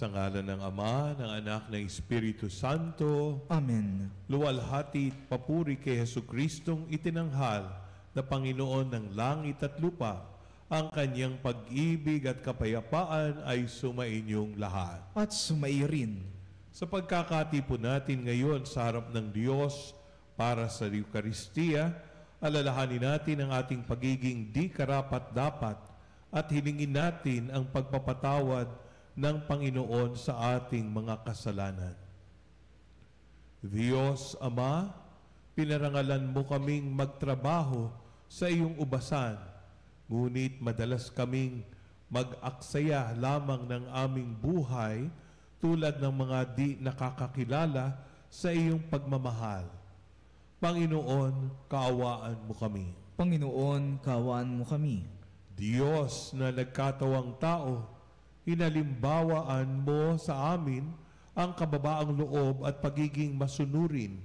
Sa ngalan ng Ama, ng Anak, ng Espiritu Santo. Amen. Luwalhati at papuri kay Jesucristong itinanghal na Panginoon ng langit at lupa. Ang kanyang pag-ibig at kapayapaan ay sumainyong lahat. At sumairin. Sa pagkakatipon natin ngayon sa harap ng Diyos para sa Eucharistia, alalahanin natin ang ating pagiging di karapat-dapat at hilingin natin ang pagpapatawad ng Panginoon sa ating mga kasalanan. Diyos Ama, pinarangalan mo kaming magtrabaho sa iyong ubasan, ngunit madalas kaming mag-aksaya lamang ng aming buhay tulad ng mga di nakakakilala sa iyong pagmamahal. Panginoon, kaawaan mo kami. Panginoon, kaawaan mo kami. Diyos na nagkatawang tao, hinalimbawaan mo sa amin ang kababaang loob at pagiging masunurin,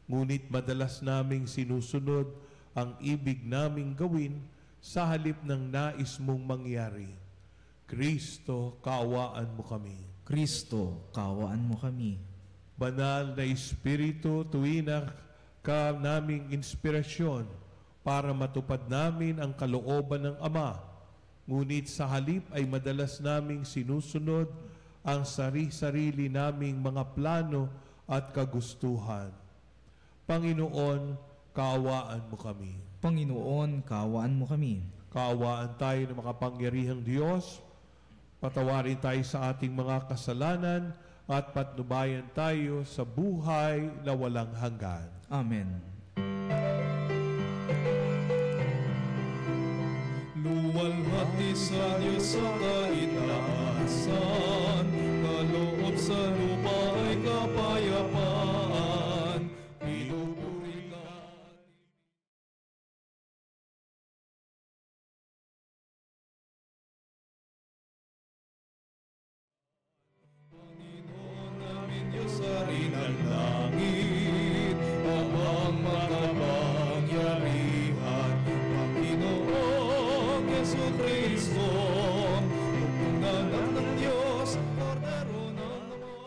ngunit madalas naming sinusunod ang ibig naming gawin sa halip ng nais mong mangyari. Kristo, kaawaan mo kami. Kristo, kaawaan mo kami. Banal na Espiritu, tuwina ka naming inspirasyon para matupad namin ang kalooban ng Ama. Ngunit sa halip ay madalas naming sinusunod ang sarili-sarili naming mga plano at kagustuhan. Panginoon, kaawaan mo kami. Panginoon, kaawaan mo kami. Kaawaan tayo ng makapangyarihang Diyos. Patawarin tayo sa ating mga kasalanan at patnubayan tayo sa buhay na walang hanggan. Amen. Luwalhati sa Diyos sa kaitaasan, kaloob sa lupa ay kapayapaan. Pinupuri ka. Panginoon namin Diyos sa rin ng langit, amang makapangyarihan. Panginoon Jesucristo, Pagpungalan ng Diyos, Kordero ng Ama.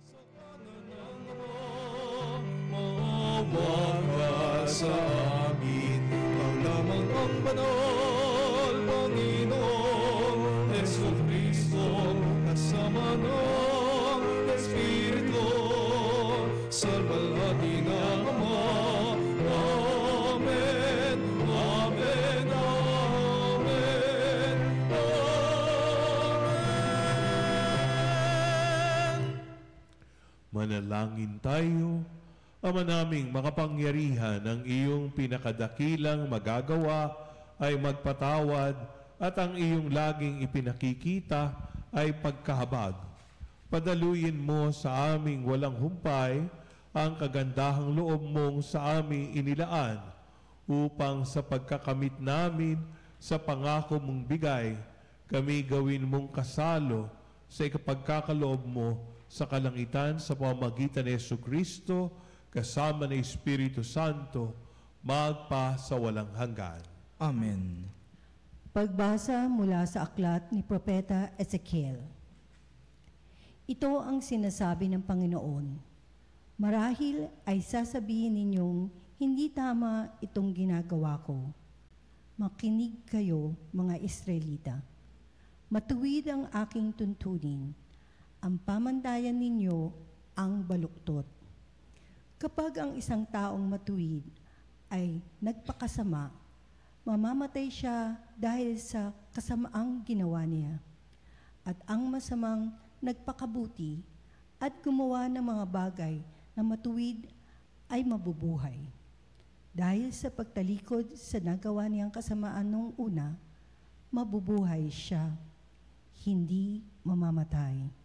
Sa kanan ng Ama, maawa ka sa amin. Ikaw lamang ang banal, Panginoon Jesucristo, kasama ng Espiritu, salwalhati ng Ama. Amen, Amen, Amen, Amen. Manalangin tayo. Ama naming makapangyarihan, ang iyong pinakadakilang magagawa ay magpatawad at ang iyong laging ipinakikita ay pagkahabag. Padaluyin mo sa aming walang humpay ang kagandahang loob mong sa aming inilaan upang sa pagkakamit namin sa pangako mong bigay, kami gawin mong kasalo sa ikapagkakaloob mo sa kalangitan sa pamamagitan ni Jesucristo kasama ng Espiritu Santo, magpa sa walang hanggan. Amen. Pagbasa mula sa aklat ni Propeta Ezekiel. Ito ang sinasabi ng Panginoon. Marahil ay sasabihin ninyong, hindi tama itong ginagawa ko. Makinig kayo, mga Israelita. Matuwid ang aking tuntunin. Ang pamantayan ninyo ang baluktot. Kapag ang isang taong matuwid ay nagpakasama, mamamatay siya dahil sa kasamaang ginawa niya. At ang masamang nagpakabuti at gumawa ng mga bagay na matuwid ay mabubuhay. Dahil sa pagtalikod sa nagawa niyang kasamaan noong una, mabubuhay siya, hindi mamamatay.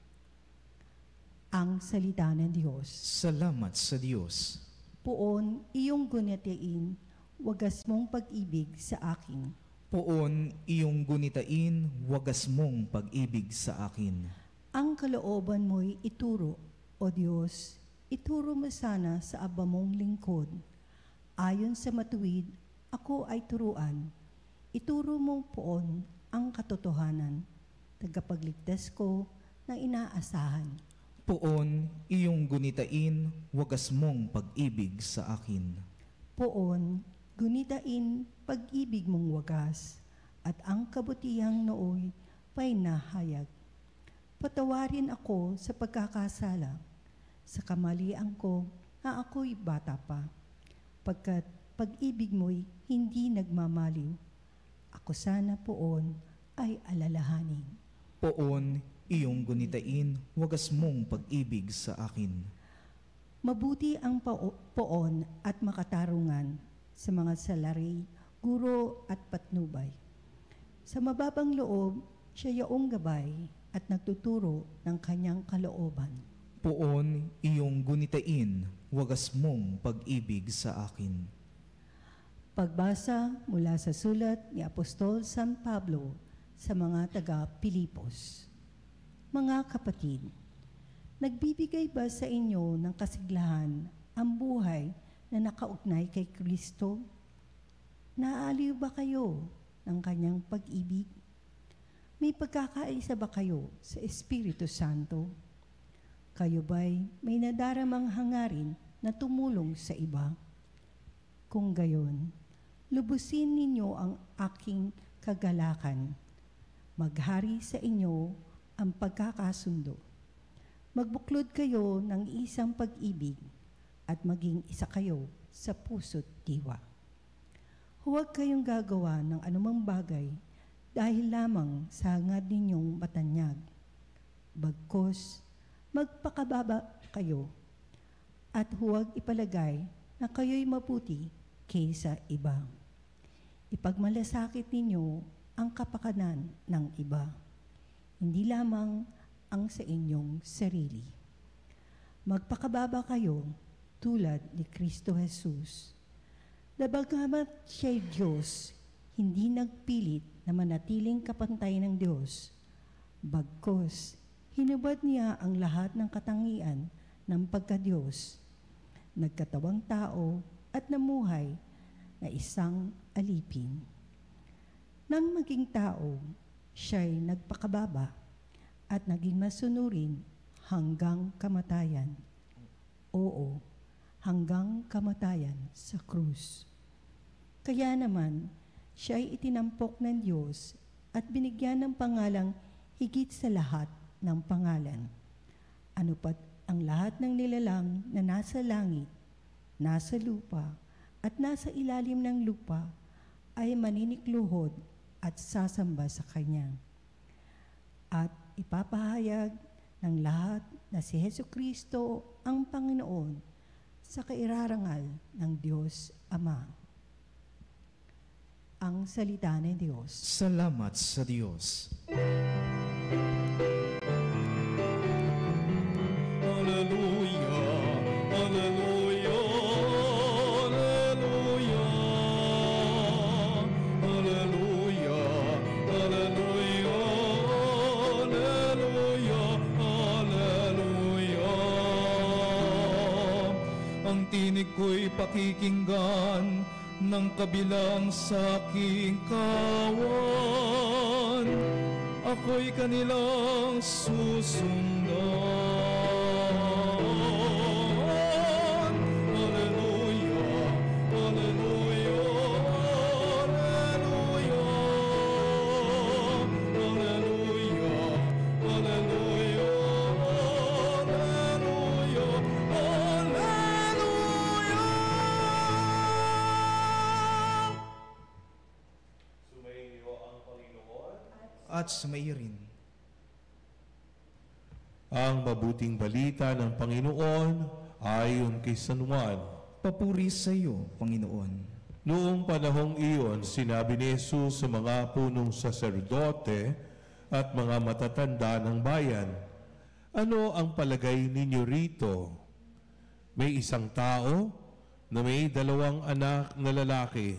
Ang salita ng Diyos. Salamat sa Diyos. Poon iyong gunitain, wagas mong pag-ibig sa akin. Poon iyong gunitain, wagas mong pag-ibig sa akin. Ang kalooban mo'y ituro, O Diyos, Ituro mo sana sa aba mong lingkod. Ayon sa matuwid, ako ay turuan. Ituro mong poon ang katotohanan. Tagapagligtas ko na inaasahan. Poon, iyong gunitain, wagas mong pag-ibig sa akin. Poon, gunitain pag-ibig mong wagas, at ang kabutihang nooy pa'y nahayag. Patawarin ako sa pagkakasala, sa kamalian ko na ako'y bata pa, pagkat pag-ibig mo'y hindi nagmamaliw. Ako sana poon ay alalahanin. Poon, iyong gunitain, wagas mong pag-ibig sa akin. Mabuti ang poon at makatarungan sa mga salari, guro at patnubay. Sa mababang loob, siya yaong gabay at nagtuturo ng kanyang kalooban. Poon, iyong gunitain, wagas mong pag-ibig sa akin. Pagbasa mula sa sulat ni Apostol San Pablo sa mga taga-Pilipos. Mga kapatid, nagbibigay ba sa inyo ng kasiglahan ang buhay na nakaugnay kay Kristo? Naaaliw ba kayo ng kanyang pag-ibig? May pagkakaisa ba kayo sa Espiritu Santo? Kayo ba'y may nadaramang hangarin na tumulong sa iba? Kung gayon, lubusin ninyo ang aking kagalakan. Maghari sa inyo ang pagkakasundo. Magbuklod kayo ng isang pag-ibig at maging isa kayo sa puso't diwa. Huwag kayong gagawa ng anumang bagay dahil lamang sa hangad ninyong matanyag. Bagkus, magpakababa kayo at huwag ipalagay na kayo'y mabuti kaysa iba. Ipagmalasakit ninyo ang kapakanan ng iba, hindi lamang ang sa inyong sarili. Magpakababa kayo tulad ni Kristo Jesus. Bagamat siya'y Diyos, hindi nagpilit na manatiling kapantay ng Diyos. Bagkus, hinubad niya ang lahat ng katangian ng pagka-Diyos. Nagkatawang tao at namuhay na isang alipin. Nang maging tao, siya'y nagpakababa at naging masunurin hanggang kamatayan. Oo, hanggang kamatayan sa krus. Kaya naman, siya'y itinampok ng Diyos at binigyan ng pangalang higit sa lahat ng pangalan. Ano pat ang lahat ng nilalang na nasa langit, nasa lupa, at nasa ilalim ng lupa ay maninikluhod at sasamba sa Kanya. At ipapahayag ng lahat na si Jesucristo ang Panginoon sa kairarangal ng Diyos Ama. Ang salita ng Diyos. Salamat sa Diyos. Hallelujah, hallelujah, hallelujah, hallelujah, hallelujah, hallelujah, hallelujah. Ang tinig ko'y pakikinggan ng kabilang sa aking kawan, ako'y kanilang susundan. Hallelujah, hallelujah, hallelujah, hallelujah, hallelujah, hallelujah, hallelujah. Sumainyo ang Panginoon. At sumayo rin. Ang mabuting balita ng Panginoon ayon kay San Juan. Papuri sa iyo, Panginoon. Noong panahong iyon, sinabi ni Jesus sa mga punong saserdote at mga matatanda ng bayan, "Ano ang palagay ninyo rito? May isang tao na may 2 anak na lalaki.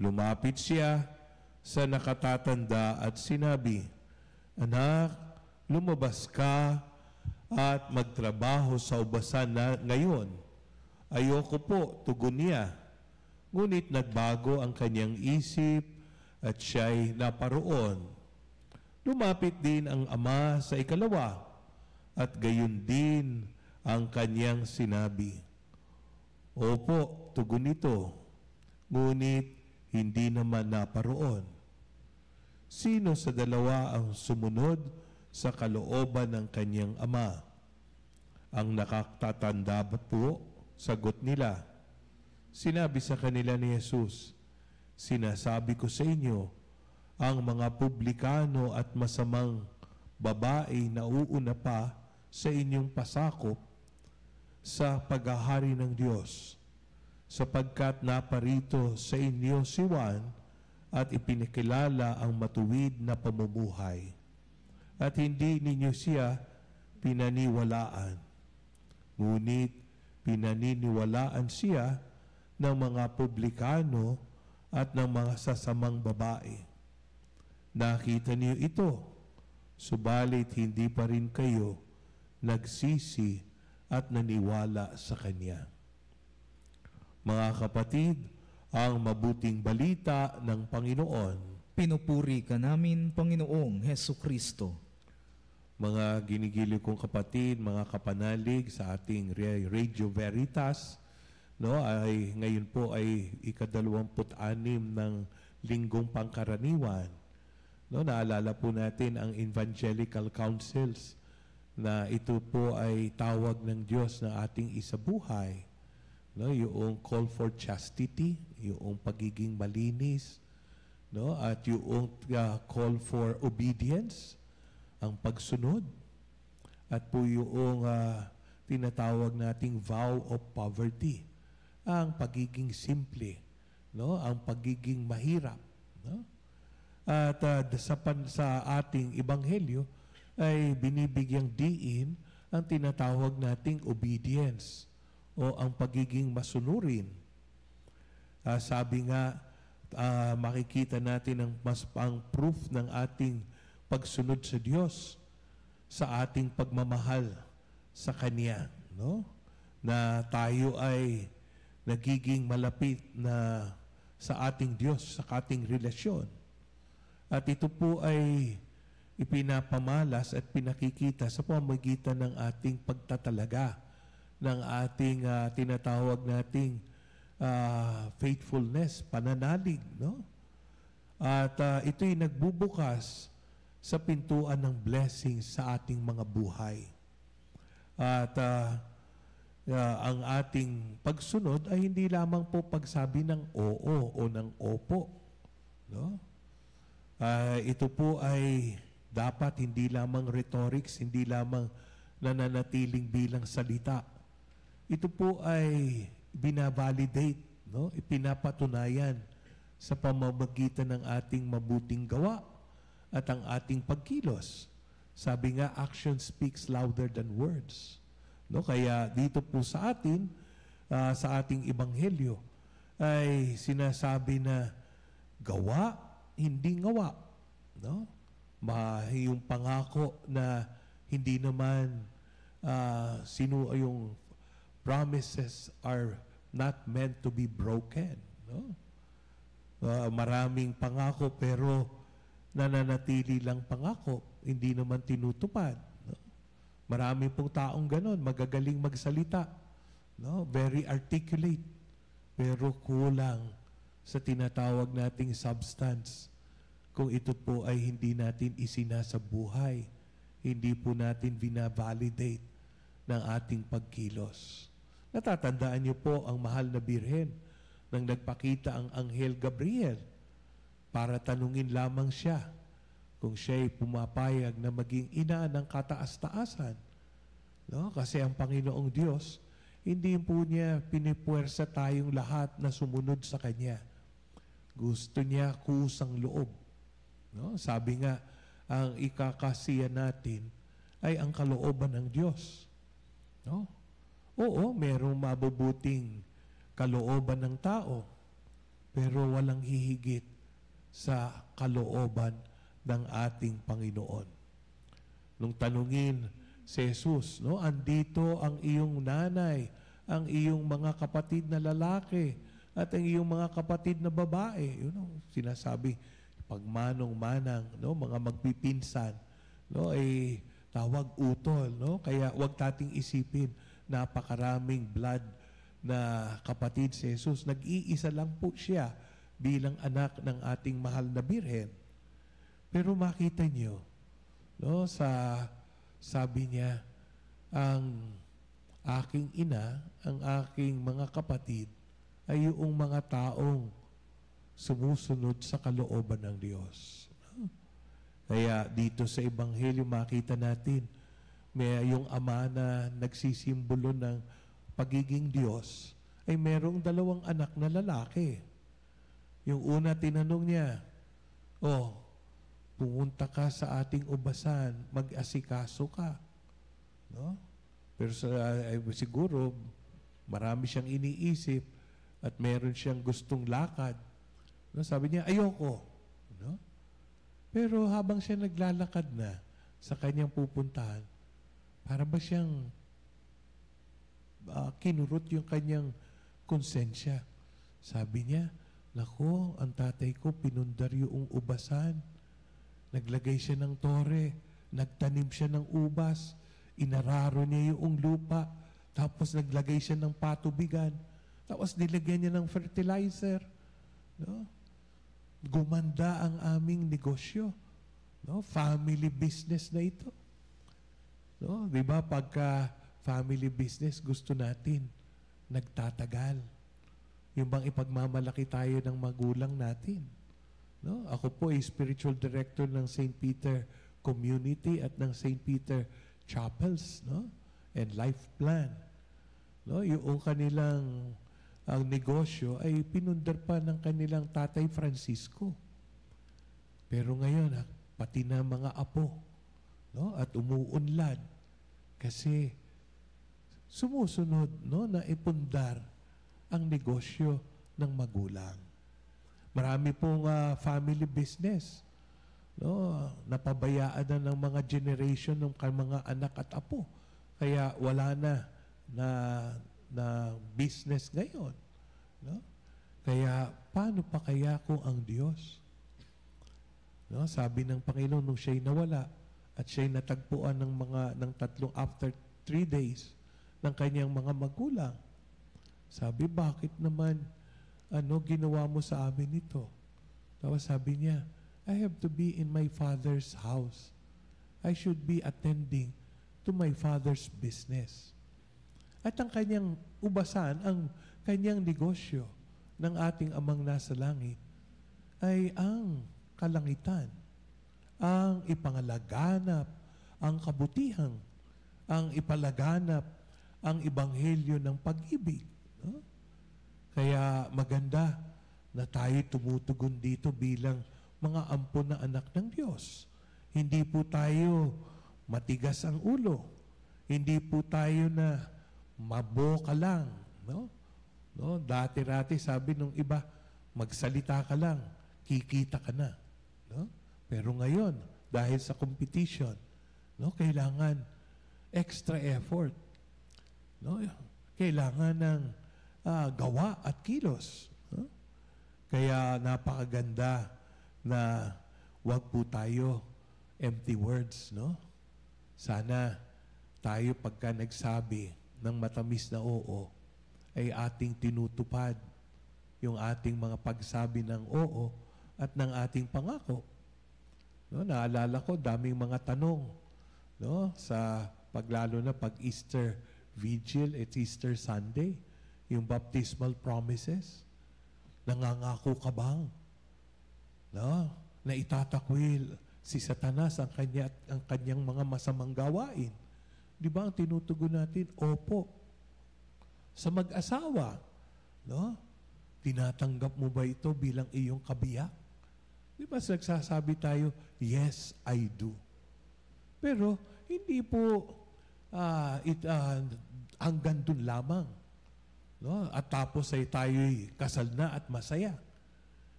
Lumapit siya sa nakatatanda at sinabi, 'Anak, lumabas ka at magtrabaho sa ubasan na ngayon. Ayoko po, tugon niya. Ngunit nagbago ang kanyang isip at siya'y naparoon. Lumapit din ang ama sa ikalawa at gayon din ang kanyang sinabi. Opo, tugon nito, ngunit hindi naman naparoon. Sino sa dalawa ang sumunod sa kalooban ng kanyang ama? Ang nakatatanda po, sagot nila. Sinabi sa kanila ni Jesus, sinasabi ko sa inyo, ang mga publikano at masamang babae na uuna pa sa inyong pasakop sa paghahari ng Diyos, sapagkat naparito sa inyo si Juan at ipinakilala ang matuwid na pamumuhay. At hindi ninyo siya pinaniwalaan. Ngunit pinaniniwalaan siya ng mga publikano at ng mga sasamang babae. Nakita niyo ito, subalit hindi pa rin kayo nagsisi at naniwala sa Kanya. Mga kapatid, ang mabuting balita ng Panginoon. Pinupuri ka namin, Panginoong Hesu Kristo. Mga ginigiliw kong kapatid, mga kapanalig sa ating Radio Veritas, no, ay ngayon po ay ika-26 ng Linggong Pangkaraniwan. No, naalala po natin ang Evangelical Councils na ito po ay tawag ng Diyos na ating isabuhay. No, yung call for chastity, yung pagiging malinis, no, at yung call for obedience, ang pagsunod, at po yung tinatawag nating vow of poverty, ang pagiging simple, no, ang pagiging mahirap, no? At sa ating ebanghelyo ay binibigyang diin ang tinatawag nating obedience o ang pagiging masunurin. Sabi nga, makikita natin ang proof ng ating pagsunod sa Diyos sa ating pagmamahal sa Kanya, no? Na tayo ay nagiging malapit na sa ating Diyos, sa ating relasyon. At ito po ay ipinapamalas at pinakikita sa pamamagitan ng ating pagtatalaga, ng ating tinatawag nating faithfulness, pananalig, no? At ito'y nagbubukas sa pintuan ng blessings sa ating mga buhay. At ang ating pagsunod ay hindi lamang po pagsabi ng oo o ng opo, no? Ito po ay dapat hindi lamang rhetorics, hindi lamang nananatiling bilang salita. Ito po ay binavalidate, no? Ipinapatunayan sa pamamagitan ng ating mabuting gawa at ang ating pagkilos. Sabi nga, action speaks louder than words. No? Kaya dito po sa atin, sa ating ebanghelyo, ay sinasabi na gawa, hindi ngawa. No? Yung pangako na hindi naman yung promises are not meant to be broken. No? Maraming pangako pero nananatili lang pangako, hindi naman tinutupad. No? Marami pong taong ganon, magagaling magsalita, no? Very articulate, pero kulang sa tinatawag nating substance. Kung ito po ay hindi natin isinasabuhay, hindi po natin binavalidate ng ating pagkilos. Natatandaan niyo po ang mahal na birhen nang nagpakita ang Anghel Gabriel para tanungin lamang siya kung siya'y pumapayag na maging ina ng kataas-taasan. No? Kasi ang Panginoong Diyos, hindi po niya pinipuwersa tayong lahat na sumunod sa Kanya. Gusto niya kusang loob. No? Sabi nga, ang ikakasiya natin ay ang kalooban ng Diyos. No? Oo, merong mabubuting kalooban ng tao, pero walang hihigit sa kalooban ng ating Panginoon. Nung tanungin si Jesus, no? Andito ang iyong nanay, ang iyong mga kapatid na lalaki, at ang iyong mga kapatid na babae. Yun ang sinasabi, pagmanong-manang, no? Mga magpipinsan, no? Ay tawag utol, no? Kaya huwag tating isipin, napakaraming blood na kapatid si Jesus. Nag-iisa lang po siya bilang anak ng ating mahal na Birhen. Pero makita niyo, no, sabi niya, ang aking ina, ang aking mga kapatid, ay yung mga taong sumusunod sa kalooban ng Diyos. Kaya dito sa Ebanghelyo makita natin, may yung ama na nagsisimbolo ng pagiging Diyos, ay merong 2 anak na lalaki. Yung una, tinanong niya, pumunta ka sa ating ubasan, mag-asikaso ka. No? Pero siguro, marami siyang iniisip at meron siyang gustong lakad. No? Sabi niya, ayoko. No? Pero habang siya naglalakad na sa kanyang pupuntahan, para ba siyang kinurot yung kanyang konsensya. Sabi niya, nako, ang tatay ko pinundar yung ubasan. Naglagay siya ng tore, nagtanim siya ng ubas, inararo niya yung lupa, tapos naglagay siya ng patubigan, tapos nilagyan niya ng fertilizer. No? Gumanda ang aming negosyo. No? Family business na ito. No? Diba, pagka family business, gusto natin nagtatagal. Yung bang ipagmamalaki tayo ng magulang natin. No? Ako po ay spiritual director ng St. Peter Community at ng St. Peter Chapels, no? And Life Plan. No? Yung kanilang ang negosyo ay pinundar pa ng kanilang tatay Francisco. Pero ngayon, pati na mga apo, no? At umuunlad kasi sumusunod, no, na ipundar ang negosyo ng magulang. Marami pong family business, no, napabayaan na ng mga generation ng mga anak at apo. Kaya wala na business ngayon. No? Kaya paano pa kaya kung ang Diyos? No? Sabi ng Panginoon nung siya'y nawala at siya'y natagpuan ng 3 after 3 days ng kanyang mga magulang. Sabi, bakit naman ginawa mo sa amin ito? Tapos sabi niya, I have to be in my Father's house. I should be attending to my Father's business. At ang kanyang ubasan, ang kanyang negosyo ng ating amang nasa langit ay ang kalangitan, ang ipangalaganap, ang kabutihan, ang ipalaganap, ang ebanghelyo ng pag-ibig. No? Kaya maganda na tayo tumutugon dito bilang mga ampon na anak ng Diyos. Hindi po tayo matigas ang ulo. Hindi po tayo na maboka lang, no? No, dati-rati sabi nung iba, magsalita ka lang, kikita ka na, no? Pero ngayon, dahil sa competition, no, kailangan extra effort. No? Kailangan ng gawa at kilos. No? Kaya napakaganda na wag po tayo empty words, no? Sana tayo pagka nagsabi ng matamis na oo, ay ating tinutupad yung ating mga pagsabi ng oo at ng ating pangako. No, naalala ko, daming mga tanong, no, sa paglalo na pag Easter Vigil at Easter Sunday, yung baptismal promises. Nangangako ka bang? No, na itatakwil si Satanas ang kanyang mga masamang gawain. Di ba ang tinutugon natin? Opo. Sa mag-asawa, no? Tinatanggap mo ba ito bilang iyong kabiyak? Di ba nagsasabi tayo, yes, I do. Pero hindi po hanggang dun lamang. No? At tapos ay tayo'y kasal na at masaya.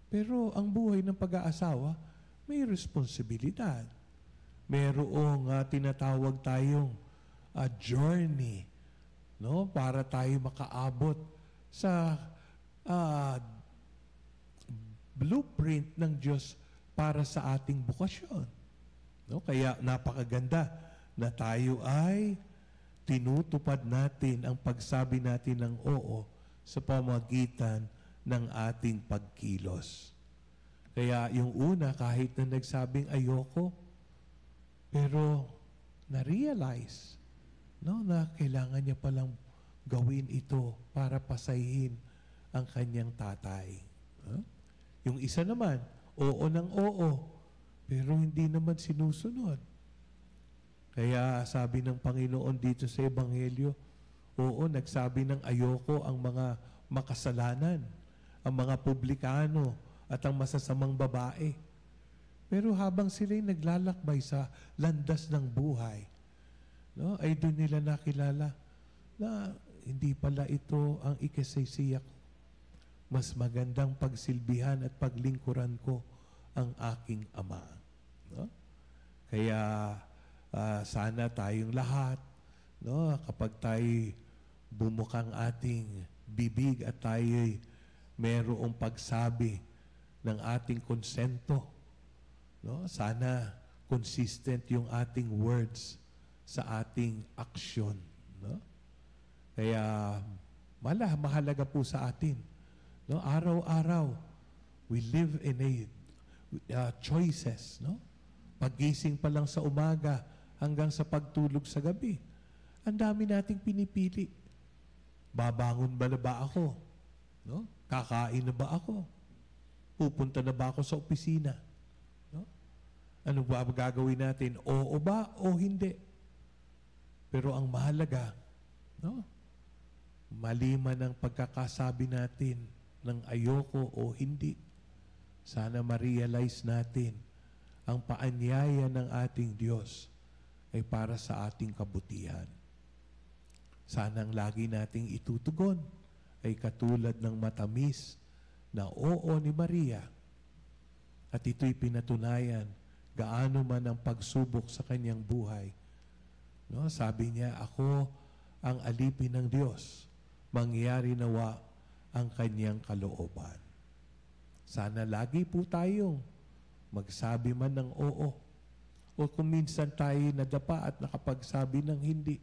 Pero ang buhay ng pag-aasawa, may responsibilidad. Mayroong tinatawag tayong journey, no? Para tayo makaabot sa blueprint ng Diyos para sa ating bukasyon. No? Kaya napakaganda na tayo ay tinutupad natin ang pagsabi natin ng oo sa pamamagitan ng ating pagkilos. Kaya yung una, kahit na nagsabing ayoko, pero na-realize, no, na kailangan niya palang gawin ito para pasahin ang kanyang tatay. Huh? Yung isa naman, oo ng oo, pero hindi naman sinusunod. Kaya sabi ng Panginoon dito sa Ebanghelyo, oo, nagsabi ng ayoko ang mga makasalanan, ang mga publikano, at ang masasamang babae. Pero habang sila'y naglalakbay sa landas ng buhay, no, ay doon nila nakilala na hindi pala ito ang ikasisiyak. Mas magandang pagsilbihan at paglingkuran ko ang aking Ama. No? Kaya sana tayong lahat, no, kapag tayo bumukang ating bibig at tayo'y mayroong pagsabi ng ating konsento, no, sana consistent yung ating words sa ating aksyon. No? Kaya mahalaga po sa atin. No? Araw-araw, we live in choices. No? Paggising pa lang sa umaga hanggang sa pagtulog sa gabi, ang dami nating pinipili. Babangon ba na ba ako? No? Kakain na ba ako? Pupunta na ba ako sa opisina? No? Ano ba gagawin natin? Oo ba o hindi? Pero ang mahalaga, no? Maliman ang pagkakasabi natin ng ayoko o hindi, sana ma-realize natin ang paanyaya ng ating Diyos ay para sa ating kabutihan. Sana ang lagi nating itutugon ay katulad ng matamis na oo ni Maria. At ito'y pinatunayan gaano man ang pagsubok sa kanyang buhay. No? Sabi niya, ako ang alipin ng Diyos. Mangyari nawa ang kanyang kalooban. Sana lagi po tayong magsabi man ng oo. O kung minsan tayo nadapa at nakapagsabi ng hindi,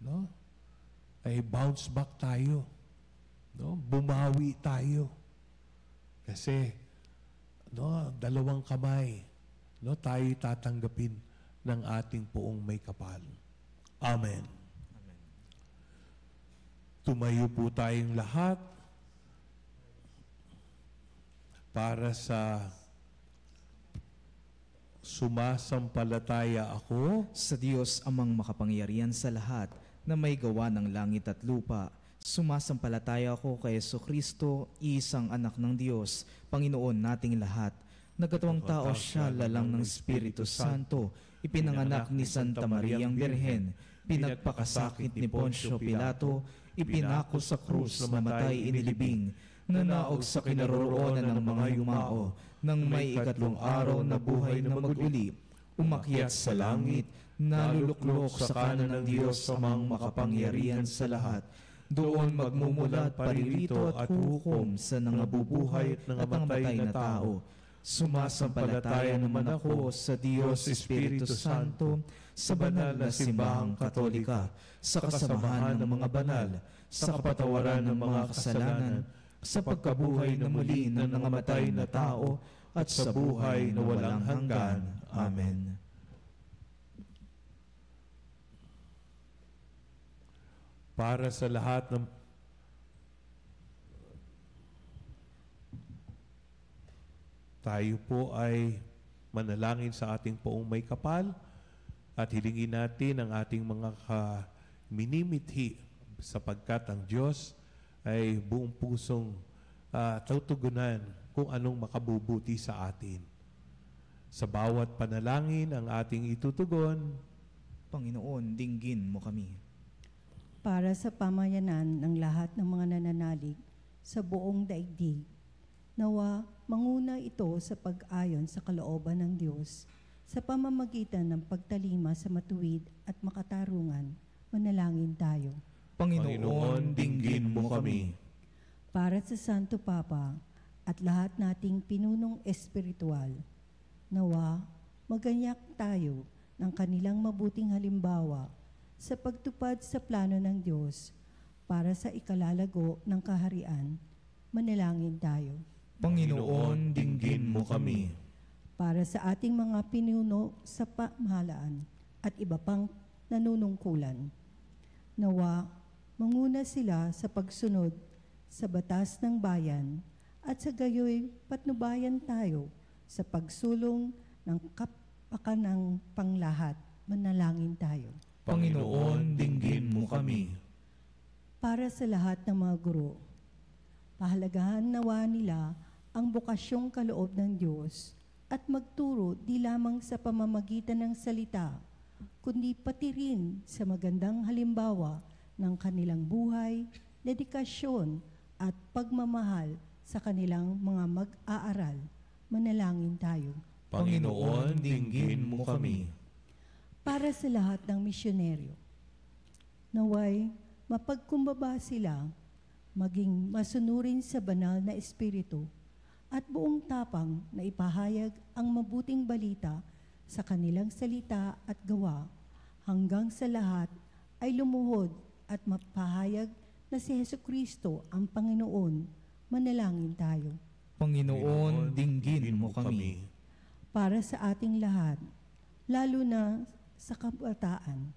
no? Ay bounce back tayo. No? Bumawi tayo. Kasi, no, dalawang kamay, no, tayo tatanggapin ng ating poong may kapal. Amen. Amen. Tumayo po tayong lahat para sa sumasampalataya ako Sa Diyos amang makapangyarihan sa lahat na may gawa ng langit at lupa, sumasampalataya ako kay Jesucristo, isang anak ng Diyos, Panginoon nating lahat. Nagkatawang tao siya lalang ng Espiritu Santo, ipinanganak ni Santa Mariang Birhen, pinagpakasakit ni Poncio Pilato, ipinako sa krus, namatay inilibing, nanaog sa kinaroroonan ng mga yumao, nang may ikatlong araw na buhay na mag-uli, umakyat sa langit, naluluklok sa kanan ng Diyos amang makapangyarihan sa lahat. Doon magmumulat paririto at hukom sa nangabubuhay at nangamatay na tao. Sumasampalataya naman ako sa Diyos Espiritu Santo, sa banal na simbahang Katolika, sa kasamahan ng mga banal, sa kapatawaran ng mga kasalanan, sa pagkabuhay na muli ng nangamatay na tao, at sa buhay na walang hanggan. Amen. para sa lahat ng tayo po ay manalangin sa ating poong may kapal at hilingin natin ang ating mga minimithi sapagkat ang Diyos ay buong pusong tutugunan kung anong makabubuti sa atin. Sa bawat panalangin ang ating itutugon, Panginoon, dinggin mo kami. Para sa pamayanan ng lahat ng mga nananalig sa buong daigdig, nawa manguna ito sa pag-ayon sa kalooban ng Diyos, Sa pamamagitan ng pagtalima sa matuwid at makatarungan, manalangin tayo. Panginoon, dinggin mo kami. Para sa Santo Papa at lahat nating pinunong espiritual, nawa maganyak tayo ng kanilang mabuting halimbawa sa pagtupad sa plano ng Diyos para sa ikalalago ng kaharian, manalangin tayo. Panginoon, dinggin mo kami. Para sa ating mga pinuno sa pamahalaan at iba pang nanunungkulan, nawa manguna sila sa pagsunod sa batas ng bayan at sa gayoy patnubayan tayo sa pagsulong ng kapakanang panglahat, manalangin tayo. Panginoon, dinggin mo kami. Para sa lahat ng mga guro, pahalagahan nawa nila ang bukasyong kaloob ng Diyos at magturo di lamang sa pamamagitan ng salita, kundi pati rin sa magandang halimbawa ng kanilang buhay, dedikasyon at pagmamahal sa kanilang mga mag-aaral. Manalangin tayo. Panginoon, dinggin mo kami. Para sa lahat ng misyonaryo, naway mapagkumbaba sila, maging masunurin sa banal na espiritu, at buong tapang na ipahayag ang mabuting balita sa kanilang salita at gawa, hanggang sa lahat ay lumuhod at mapahayag na si Hesukristo ang Panginoon. Manalangin tayo. Panginoon, dinggin mo kami. Para sa ating lahat, lalo na sa kabataan,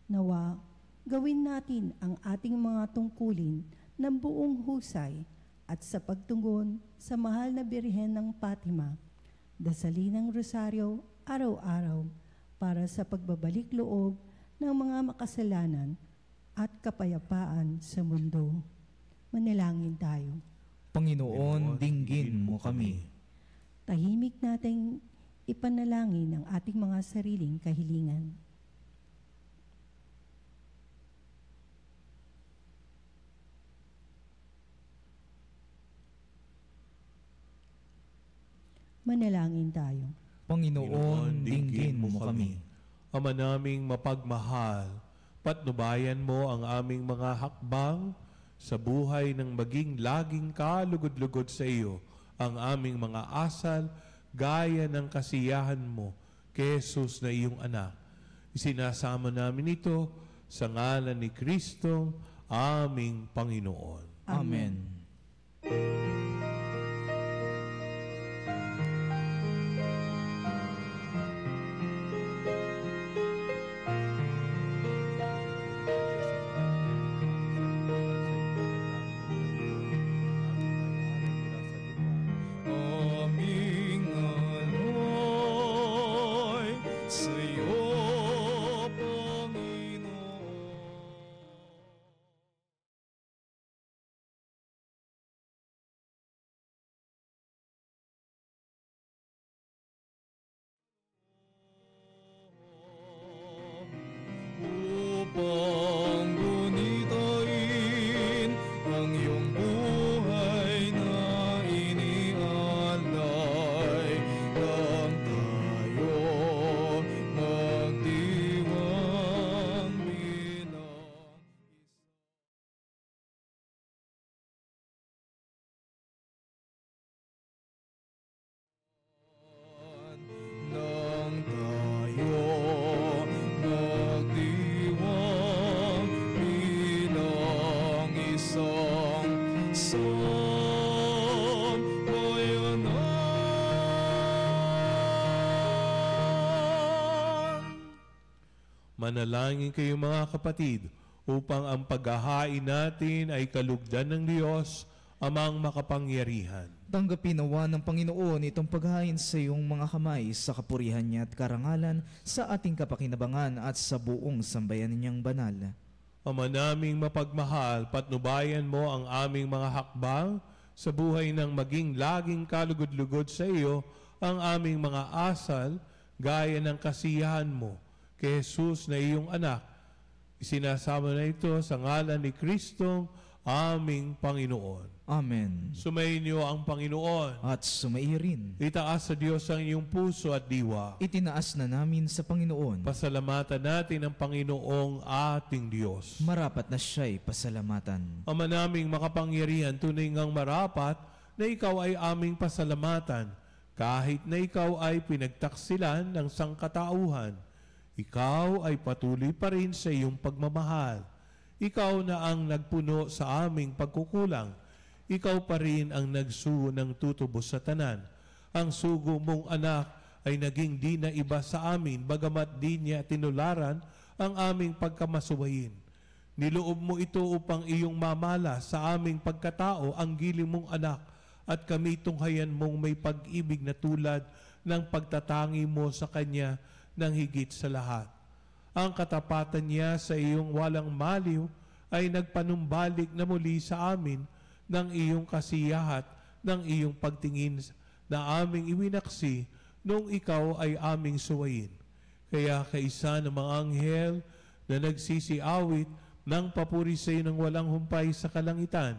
nawa gawin natin ang ating mga tungkulin ng buong husay at sa pagtugon sa mahal na Birhen ng Fatima, dasalin ng rosaryo araw-araw para sa pagbabalik loob ng mga makasalanan at kapayapaan sa mundo. Manalangin tayo. Panginoon, dinggin mo kami. Tahimik nating ipanalangin ang ating mga sariling kahilingan. Manalangin tayo. Panginoon, dinggin mo kami. Ama naming mapagmahal, patnubayan mo ang aming mga hakbang sa buhay ng maging laging kalugod-lugod sa iyo ang aming mga asal gaya ng kasiyahan mo kay Jesus na iyong anak. Isinasama namin ito sa ngalan ni Kristo, aming Panginoon. Amen. Upang gunitain ang iyong buhay na inialay, nang tayo magdiwang bilang nang tayo magdiwang bilang isang sambayanan. Manalangin kayo mga kapatid upang ang paghahain natin ay kalugdan ng Diyos, Amang makapangyarihan. Tanggapin nawa ng Panginoon itong paghain sa iyong mga kamay sa kapurihan niya at karangalan sa ating kapakinabangan at sa buong sambayanan niyang banal. Ama naming mapagmahal, patnubayan mo ang aming mga hakbang sa buhay ng maging laging kalugod-lugod sa iyo ang aming mga asal gaya ng kasiyahan mo kay Jesus na iyong anak. Isinasama na ito sa ngalan ni Kristong aming Panginoon. Amen. Sumainyo ang Panginoon. At sumairin. Itaas sa Diyos ang iyong puso at diwa. Itinaas na namin sa Panginoon. Pasalamatan natin ang Panginoong ating Diyos. Marapat na siya'y pasalamatan. Ama naming makapangyarihan, tunay ngang marapat na ikaw ay aming pasalamatan. Kahit na ikaw ay pinagtaksilan ng sangkatauhan, ikaw ay patuloy pa rin sa iyong pagmamahal. Ikaw na ang nagpuno sa aming pagkukulang. Ikaw pa rin ang nagsugo ng tutubos sa tanan. Ang sugo mong anak ay naging di na iba sa amin, bagamat di niya tinularan ang aming pagkamasuwayin. Niloob mo ito upang iyong mamala sa aming pagkatao ang giling mong anak, at kami tunghayan mong may pag-ibig na tulad ng pagtatangi mo sa Kanya ng higit sa lahat. Ang katapatan niya sa iyong walang maliw ay nagpanumbalik na muli sa amin ng iyong kasiyahat, ng iyong pagtingin na aming iwinaksi nung ikaw ay aming suwayin. Kaya kaisa ng mga anghel na nagsisiawit ng papuri sa iyo ng walang humpay sa kalangitan,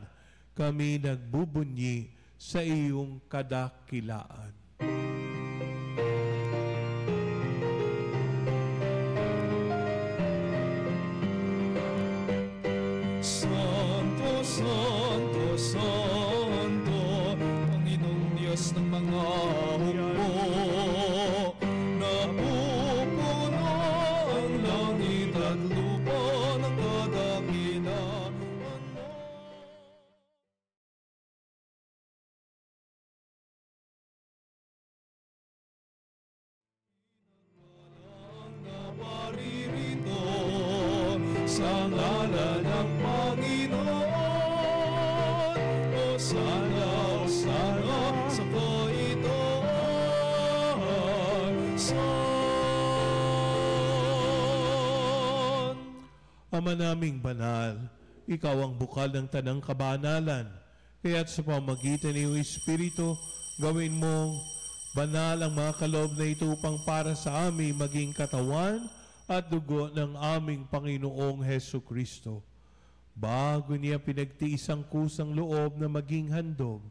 kami nagbubunyi sa iyong kadakilaan. Santo, Santo, Santo, Panginoong Diyos ng mga hukbo, napupuno ang langit at lupa ng kadakilaan mo. Naparirito sa ngalan ng Panginoon, o sana sa kaitoon. Ama naming banal, ikaw ang bukal ng tanang kabanalan. Kaya't sa pamagitan ng iyong Espiritu, gawin mong banal ang mga kaloob na ito upang para sa amin maging katawan at dugo ng aming Panginoong Hesu Kristo. Bago niya pinagtiis ang kusang loob na maging handog,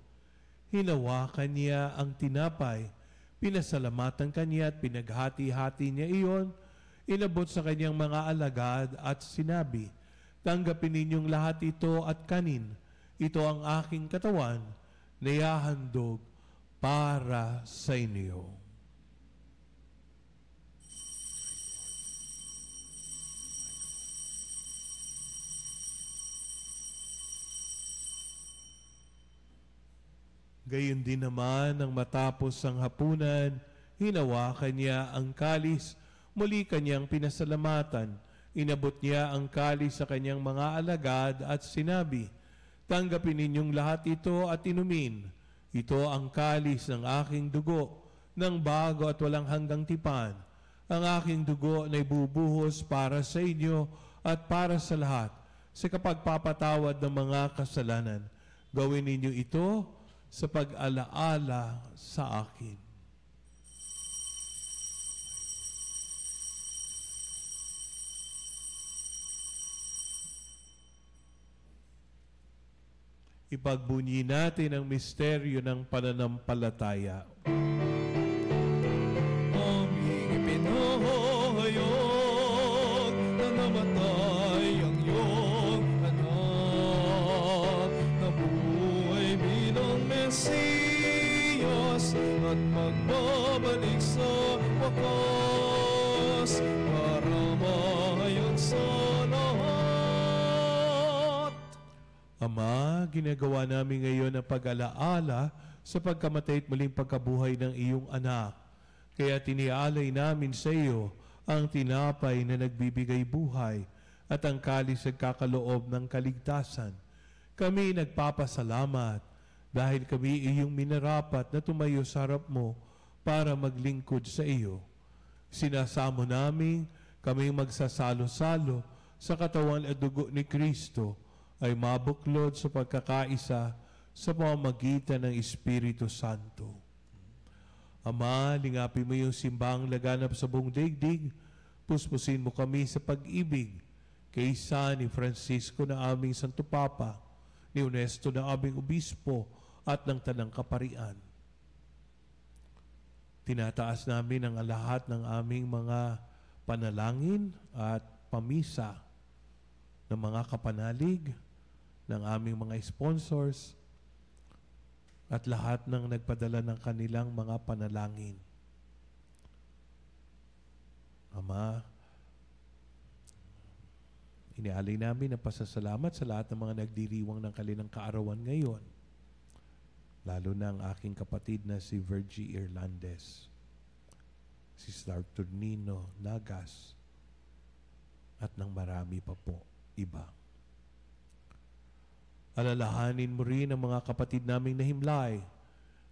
hinawakan niya ang tinapay, pinasalamatan kanya at pinaghati-hati niya iyon, inabot sa kanyang mga alagad at sinabi, "Tanggapin ninyong lahat ito at kanin. Ito ang aking katawan na ihahandog para sa inyo." Gayon din naman nang matapos ang hapunan, hinawakan niya ang kalis, muli kanyang pinasalamatan, inabot niya ang kalis sa kanyang mga alagad at sinabi, "Tanggapin ninyong lahat ito at inumin. Ito ang kalis ng aking dugo, ng bago at walang hanggang tipan. Ang aking dugo na ibubuhos para sa inyo at para sa lahat, sa kapagpapatawad ng mga kasalanan. Gawin ninyo ito sa pag-alaala sa akin." Ipagbunyi natin ang misteryo ng pananampalataya. Aming ipinahayag na namatay ang iyong anak, na buhay bilang Mesiyas at magbabalik sa wakas para mahayon sa lahat. Ama, ginagawa namin ngayon ang pag-alaala sa pagkamatay at muling pagkabuhay ng iyong anak. Kaya tinialay namin sa iyo ang tinapay na nagbibigay buhay at ang kalis na nagkakaloob ng kaligtasan. Kami nagpapasalamat dahil kami iyong minarapat na tumayo sa harap mo para maglingkod sa iyo. Sinasamo namin kami magsasalo-salo sa katawan at dugo ni Kristo ay mabuklod sa pagkakaisa sa pamamagitan ng Espiritu Santo. Ama, lingapin mo yung simbang laganap sa buong daigdig, puspusin mo kami sa pag-ibig kaysa ni Francisco na aming Santo Papa, ni Honesto na aming obispo at ng Tanang Kaparian. Tinataas namin ang lahat ng aming mga panalangin at pamisa ng mga kapanalig, ng aming mga sponsors, at lahat ng nagpadala ng kanilang mga panalangin. Ama, inialay namin ang pasasalamat sa lahat ng mga nagdiriwang ng kanilang kaarawan ngayon, lalo na ang aking kapatid na si Virgie Irlandes, si Dr. Nino Nagas, at ng marami pa po iba. Alalahanin mo rin ang mga kapatid naming nahimlay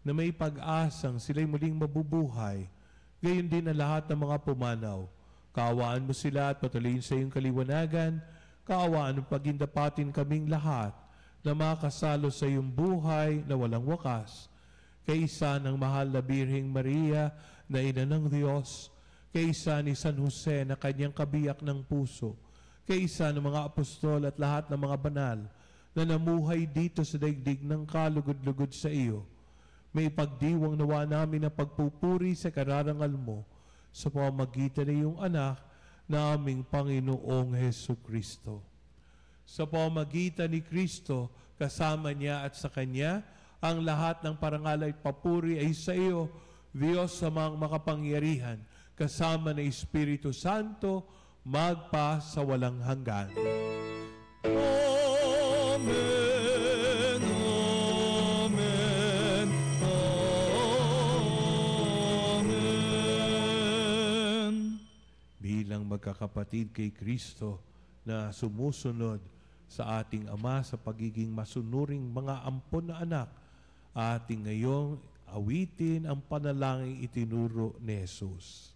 na may pag-asang sila'y muling mabubuhay, gayon din ang lahat ng mga pumanaw. Kaawaan mo sila at patuloyin sa iyong kaliwanagan. Kaawaan mo pagindapatin kaming lahat na makasalo sa iyong buhay na walang wakas. Kaisa ng mahal na Birheng Maria na Ina ng Diyos, kaisa ni San Jose na kanyang kabiyak ng puso, kaisa ng mga apostol at lahat ng mga banal na namuhay dito sa daigdig ng kalugod-lugod sa iyo. May pagdiwang nawa namin na pagpupuri sa kararangal mo sa pamamagitan ng iyong anak na aming Panginoong Hesukristo. Sa pamamagitan ni Kristo, kasama niya at sa Kanya, ang lahat ng parangal at papuri ay sa iyo, Diyos sa mga makapangyarihan, kasama ng Espiritu Santo, magpa sa walang hanggan. Amen, amen, amen. Bilang magkakapatid kay Kristo na sumusunod sa ating Ama sa pagiging masunuring mga ampon na anak, ating ngayong awitin ang panalangin itinuro ni Jesus.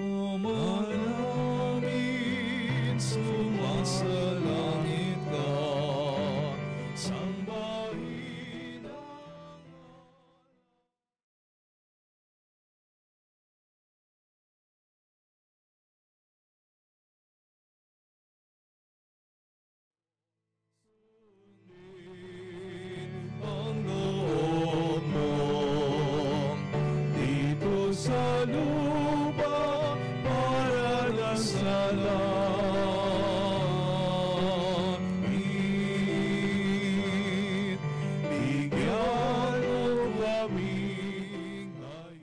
Ama namin, sumasalangit ka, sambahin ang ang loob mo dito sa lupa para lang sa langit. Bigyan mo kami ngayon.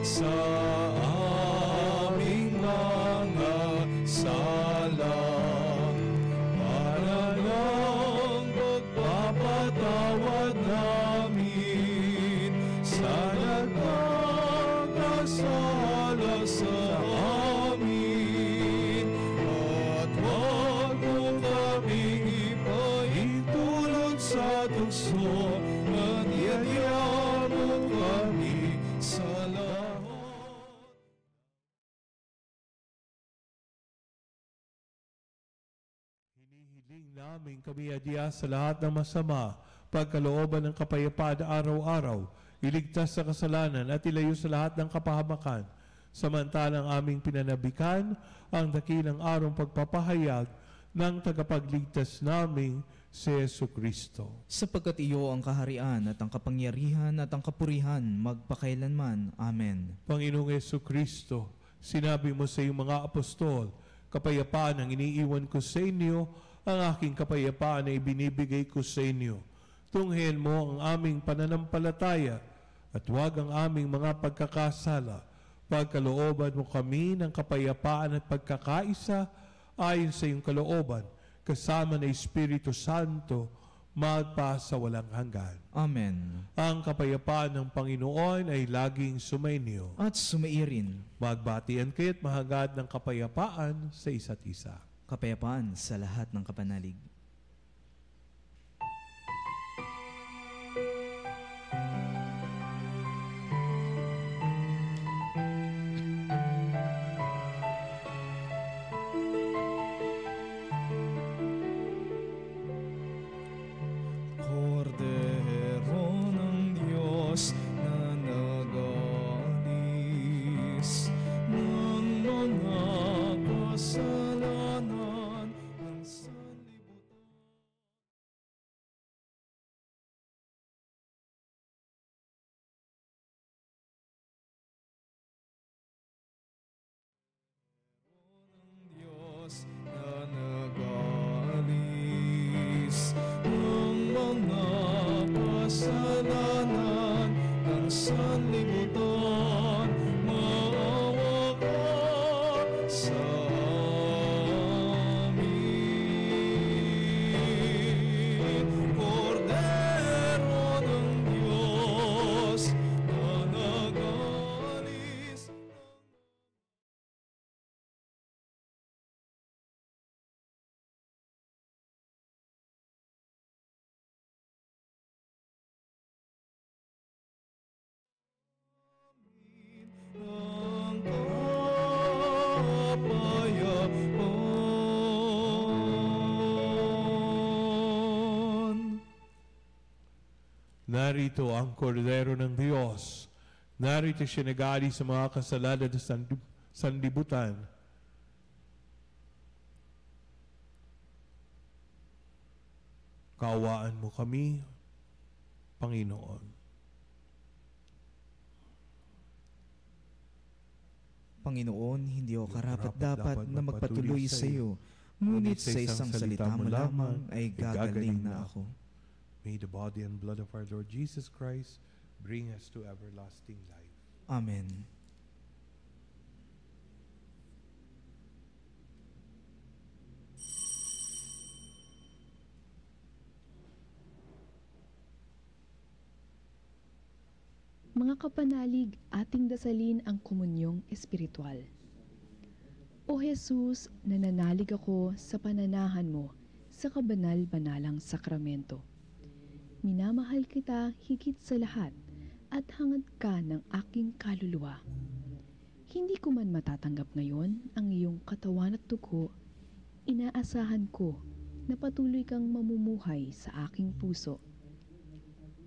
Sa aming mga sala, para lang pagpapatawad namin sa nagkakasala sa amin. At huwag mo kaming ipahintulot sa tukso, at iadya mo kami sa lahat. Hinihiling namin kami adya sa lahat ng masama, pagkalooban ng kapayapaan araw-araw, iligtas sa kasalanan at ilayo sa lahat ng kapahamakan, samantalang aming pinanabikan ang dakilang arong pagpapahayag ng tagapagligtas naming si Jesucristo. Sapagkat iyo ang kaharian at ang kapangyarihan at ang kapurihan magpakailanman. Amen. Panginoong Jesucristo, sinabi mo sa iyong mga apostol, kapayapaan ang iniiwan ko sa inyo, ang aking kapayapaan ay binibigay ko sa inyo. Tunghayan mo ang aming pananampalataya at huwag ang aming mga pagkakasala. Pagkalooban mo kami ng kapayapaan at pagkakaisa ayon sa iyong kalooban, kasama ng Espiritu Santo, magpa sa walang hanggan. Amen. Ang kapayapaan ng Panginoon ay laging sumainyo. At sumairin. Magbatian kayo't mahagad ng kapayapaan sa isa't isa. Kapayapaan sa lahat ng kapanalig. kasalanan ng sanlibutan. Diyos na nag-aalis ng mga kasalanan ng sanlibutan, maawa ka sa amin. Kordero ng Diyos na nag-aalis ng kapayapaan. Narito ang kordero ng Diyos. Narito siya nag-aali sa mga kasalanan ng sanlibutan. Kaawaan mo kami, Panginoon. Panginoon, hindi ako karapat-dapat na magpatuloy sa iyo, ngunit sa isang salita mo lamang ay gagaling na ako. May the body and blood of our Lord Jesus Christ bring us to everlasting life. Amen. Mga kapanalig, ating dasalin ang komunyong espiritual. O Jesus, nananalig ako sa pananahan mo sa kabanal-banalang sakramento. Minamahal kita higit sa lahat at hangad ka ng aking kaluluwa. Hindi ko man matatanggap ngayon ang iyong katawan at dugo, inaasahan ko na patuloy kang mamumuhay sa aking puso.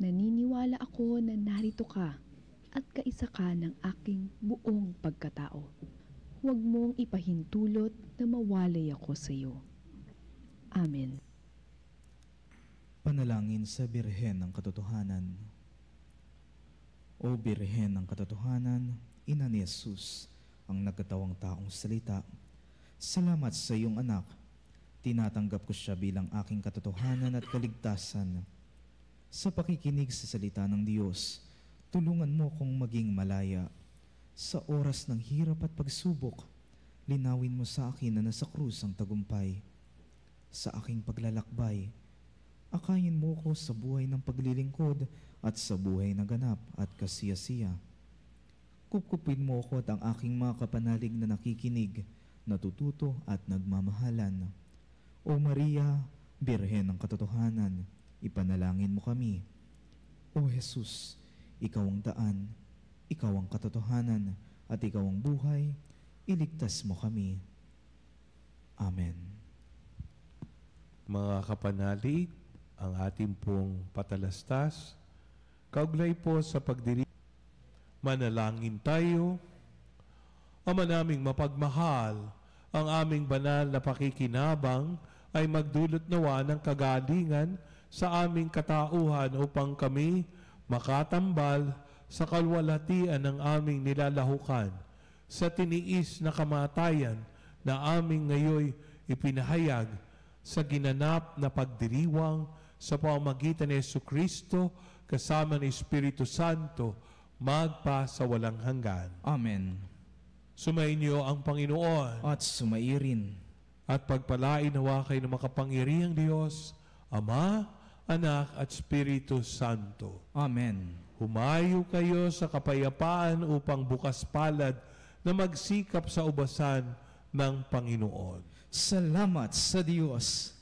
Naniniwala ako na narito ka at kaisa ka ng aking buong pagkatao. Huwag mong ipahintulot na mawalay ako sa iyo. Amen. Panalangin sa Birhen ng Katotohanan. O Birhen ng Katotohanan, Ina ni Jesus, ang nagkatawang taong salita, salamat sa iyong anak. Tinatanggap ko siya bilang aking katotohanan at kaligtasan. Sa pakikinig sa salita ng Diyos, tulungan mo kong maging malaya. Sa oras ng hirap at pagsubok, linawin mo sa akin na nasa krus ang tagumpay. Sa aking paglalakbay, akayin mo ko sa buhay ng paglilingkod at sa buhay na ganap at kasiyasiya. Kupkupin mo ko at ang aking mga kapanalig na nakikinig, natututo at nagmamahalan. O Maria, Birhen ng Katotohanan, ipanalangin mo kami. O Jesus, ikaw ang daan, ikaw ang katotohanan, at ikaw ang buhay, iligtas mo kami. Amen. Mga kapanalig, ang ating pong patalastas, kaugnay po sa pagdiri. Manalangin tayo. Ama naming mapagmahal, ang aming banal na pakikinabang ay magdulot nawa ng kagalingan sa aming katauhan upang kami makatambal sa kalwalhatian ng aming nilalahukan sa tiniis na kamatayan na aming ngayoy ipinahayag sa ginanap na pagdiriwang sa pamamagitan ni Jesucristo kasama ni Espiritu Santo magpa sa walang hanggan. Amen. Sumainyo ang Panginoon At sumairin. at pagpalain nawa kayo ng makapangyarihang Diyos, Ama, Anak at Espiritu Santo. Amen. Humayo kayo sa kapayapaan upang bukas palad na magsikap sa ubasan ng Panginoon. Salamat sa Diyos.